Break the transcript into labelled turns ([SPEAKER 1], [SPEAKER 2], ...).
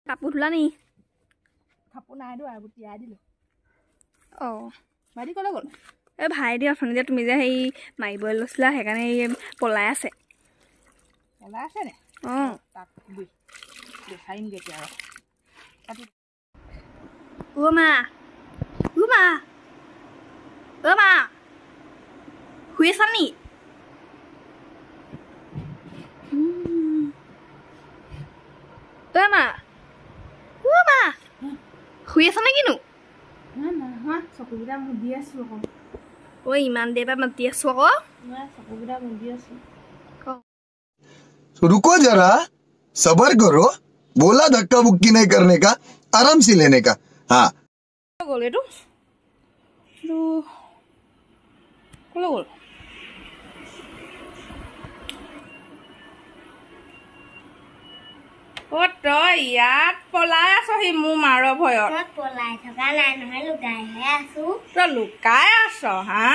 [SPEAKER 1] কাপোৰ ধুলা নি
[SPEAKER 2] কাপোৰ নাই ধোৱা এইবোৰ তিয়াই দিলোঁ
[SPEAKER 1] অঁ
[SPEAKER 2] ভাইটি ক'লৈ গ'ল
[SPEAKER 1] এই ভাইটি অথনি যে তুমি যে সেই মাৰিবলৈ লৈছিলা সেইকাৰণে এই পলাই আছে
[SPEAKER 2] পলাই আছে নে
[SPEAKER 1] অঁ
[SPEAKER 2] তাক দেখাইমগৈ এতিয়া আৰু
[SPEAKER 1] অ' মা অ' মা অ' মা শুই আছা নি অ' মা অ' মা শুই আছা নে কিনো
[SPEAKER 2] নহয় চকুকেইটা মুদি আছোঁ আকৌ
[SPEAKER 1] ঐ ইমান দেৰি পৰা মাতি আছোঁ আকৌ
[SPEAKER 2] চকুকেইটা মুদি আছোঁ
[SPEAKER 3] रुको जरा सबर करो बोला धक्का बुक्की नहीं करने का आराम से लेने का हाँ
[SPEAKER 2] গ'ল এইটো ক'লৈ গ'ল অ' তই ইয়াত পলাই আছহি মোৰ মাৰৰ ভয়ত
[SPEAKER 4] পলাই থকা নাই নহয় লুকাইহে আছো
[SPEAKER 2] তই লুকাই আছ হা